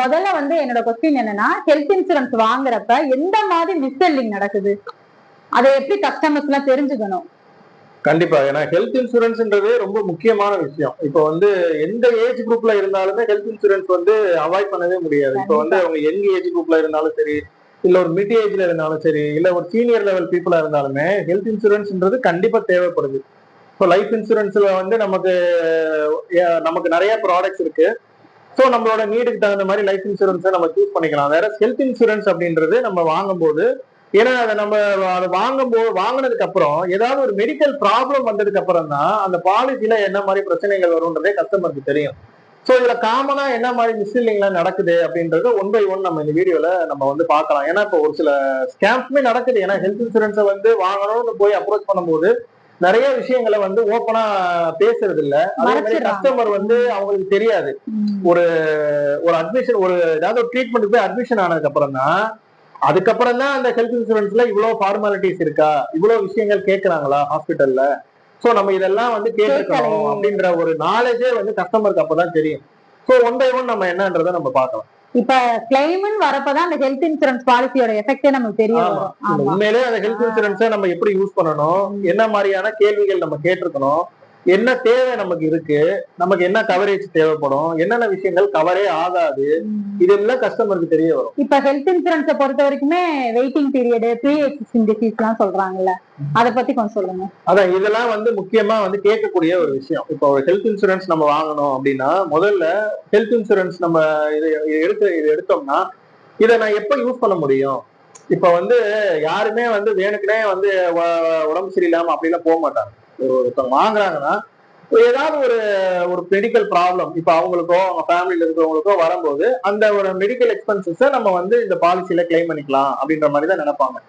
முதல்ல வந்து என்னோட கொஸ்டின் என்னன்னா, ஹெல்த் இன்சூரன்ஸ் வாங்குறப்ப எந்த மாதிரி மிஸ்செல்லிங் நடக்குது, அதை எப்படி கஸ்டமர்ஸ் எல்லாம் தெரிஞ்சுக்கணும்? கண்டிப்பா. ஏன்னா ஹெல்த் இன்சூரன்ஸ்ன்றது ரொம்ப முக்கியமான விஷயம். இப்போ வந்து எந்த ஏஜ் குரூப்ல இருந்தாலுமே ஹெல்த் இன்சூரன்ஸ் வந்து அவாய்ட் பண்ணவே முடியாது. இப்போ வந்து அவங்க யங் ஏஜ் குரூப்ல இருந்தாலும் சரி, இல்ல ஒரு மிட் ஏஜ்ல இருந்தாலும் சரி, இல்ல ஒரு சீனியர் லெவல் பீப்புளா இருந்தாலுமே ஹெல்த் இன்சூரன்ஸ்ன்றது கண்டிப்பா தேவைப்படுது. இப்போ லைஃப் இன்சூரன்ஸ்ல வந்து நமக்கு நிறைய ப்ராடக்ட்ஸ் இருக்கு. ஸோ நம்மளோட நீடுக்கு தகுந்த மாதிரி லைஃப் இன்சூரன்ஸை நம்ம சூஸ் பண்ணிக்கலாம். வேற ஹெல்த் இன்சூரன்ஸ் அப்படின்றது நம்ம வாங்கும்போது, ஏன்னா அதை நம்ம அதை வாங்கினதுக்கு அப்புறம் ஏதாவது ஒரு மெடிக்கல் ப்ராப்ளம் வந்ததுக்கு அப்புறம் தான் அந்த பாலிசில என்ன மாதிரி பிரச்சனைகள் வரும்ன்றதே கஸ்டமருக்கு தெரியும். ஸோ இதுல காமனா என்ன மாதிரி மிஸ்லீடிங்லாம் நடக்குது அப்படின்றது ஒன் பை ஒன் நம்ம இந்த வீடியோல நம்ம வந்து பார்க்கலாம். ஏன்னா இப்போ ஒரு சில ஸ்கேம்ஸுமே நடக்குது. ஏன்னா ஹெல்த் இன்சூரன்ஸை வந்து வாங்கணும்னு போய் அப்ரோச் பண்ணும்போது நிறைய விஷயங்களை வந்து ஓப்பனா பேசுறது இல்ல. அதே மாதிரி கஸ்டமர் வந்து அவங்களுக்கு தெரியாது. ஒரு ஒரு அட்மிஷன் ஏதாவது ஒரு ட்ரீட்மெண்ட் போய் அட்மிஷன் ஆனதுக்கு அதுக்கப்புறம் தான் அந்த ஹெல்த் இன்சூரன்ஸ்ல இவ்வளவு ஃபார்மாலிட்டிஸ் இருக்கா, இவ்வளவு விஷயங்கள் கேட்கறாங்களா ஹாஸ்பிட்டல்ல, சோ நம்ம இதெல்லாம் வந்து கேட்டுக்கணும் அப்படின்ற ஒரு நாலேஜே வந்து கஸ்டமருக்கு அப்பதான் தெரியும். சோ ஒன் பை ஒன் நம்ம என்னன்றதை நம்ம பார்க்கலாம். இப்ப கிளைம்னு வரப்பதான் அந்த ஹெல்த் இன்சூரன்ஸ் பாலிசியோட எஃபெக்டே நமக்கு தெரியும். உண்மையிலே அந்த ஹெல்த் இன்சூரன்ஸை நம்ம எப்படி யூஸ் பண்ணணும், என்ன மாதிரியான கேள்விகள் நம்ம கேட்டிருக்கணும், என்ன தேவை நமக்கு இருக்கு, நமக்கு என்ன கவரேஜ் தேவைப்படும், என்னென்ன விஷயங்கள் கவரே ஆகாது, இதெல்லாம் கஸ்டமருக்கு தெரிய வரும். இப்ப ஹெல்த் இன்சூரன்ஸை பொறுத்த வரைக்குமே waiting period, pre existing disease எல்லாம் சொல்றாங்கல்ல, அதை பத்தி கொஞ்சம் சொல்லுங்க. அதான் இதெல்லாம் வந்து முக்கியமா வந்து கேட்கக்கூடிய ஒரு விஷயம். இப்போ ஒரு ஹெல்த் இன்சூரன்ஸ் நம்ம வாங்கணும் அப்படின்னா முதல்ல ஹெல்த் இன்சூரன்ஸ் நம்ம இதை எடுத்தோம்னா இதை நான் எப்ப யூஸ் பண்ண முடியும்? இப்ப வந்து யாருமே வந்து வேணுக்குனே வந்து உடம்பு சரியில்லாம அப்படிலாம் போக மாட்டாங்க. ஒருத்தவங்க வாங்குறாங்கன்னா ஏதாவது ஒரு மெடிக்கல் ப்ராப்ளம் இப்ப அவங்களுக்கோ அவங்க ஃபேமிலியில இருக்கிறவங்களுக்கோ வரும்போது அந்த ஒரு மெடிக்கல் எக்ஸ்பென்சஸை நம்ம வந்து இந்த பாலிசியில கிளைம் பண்ணிக்கலாம் அப்படின்ற மாதிரி தான் நினைப்பாங்க.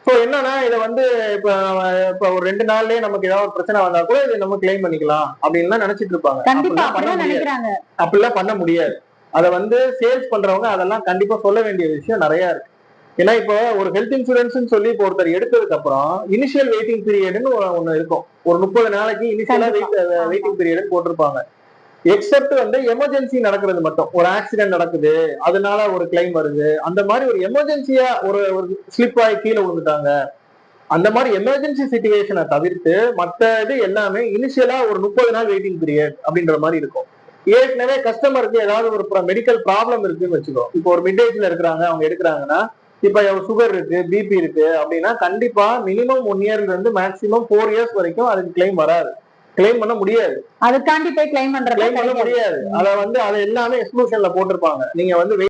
ஸோ என்னன்னா இதை வந்து இப்ப ஒரு 2 நாள்லயே நமக்கு ஏதாவது ஒரு பிரச்சனை வந்தா கூட இதை நம்ம கிளைம் பண்ணிக்கலாம் அப்படின்னு நினைச்சிட்டு இருப்பாங்க. அப்படிலாம் பண்ண முடியாது. அதை வந்து சேல்ஸ் பண்றவங்க அதெல்லாம் கண்டிப்பா சொல்ல வேண்டிய விஷயம் நிறைய இருக்கு. ஏன்னா இப்போ ஒரு ஹெல்த் இன்சூரன்ஸ் சொல்லி இப்போ ஒருத்தர் எடுத்ததுக்கு அப்புறம் இனிஷியல் வெயிட்டிங் பீரியட்னு ஒண்ணு இருக்கும். ஒரு 30 நாளைக்கு இனிஷியலா வெயிட்டிங் பீரியட் போட்டிருப்பாங்க. எக்ஸப்ட் வந்து எமர்ஜென்சி நடக்கிறது மட்டும், ஒரு ஆக்சிடென்ட் நடக்குது அதனால ஒரு கிளைம் வருது, அந்த மாதிரி ஒரு எமர்ஜென்சியா ஒரு ஸ்லிப் ஆகி கீழே விழுந்துட்டாங்க, அந்த மாதிரி எமர்ஜென்சி சிச்சுவேஷனை தவிர்த்து மற்ற இது எல்லாமே இனிஷியலா ஒரு 30 நாள் வெயிட்டிங் பீரியட் அப்படின்ற மாதிரி இருக்கும். ஏற்கனவே கஸ்டமருக்கு ஏதாவது ஒரு மெடிக்கல் ப்ராப்ளம் இருக்குன்னு வச்சுக்கோ. இப்போ ஒரு மிட் ஏஜ்ல இருக்கிறாங்க, அவங்க எடுக்கிறாங்கன்னா இப்ப சுகர் இருக்கு, பிபி இருக்கு அப்படின்னா கண்டிப்பா மினிமம் 1 இயர்ல இருந்து மேக்சிமம் 4 இயர்ஸ் வரைக்கும் அதுக்கு கிளைம் வராது, கிளைம் பண்ண முடியாது. அதுக்காண்டி போய் கிளைம் பண்ண முடியாது. அதை வந்து அதை எல்லாமே எக்ஸ்க்ளூஷன்ல போட்டிருப்பாங்க. நீங்க வந்து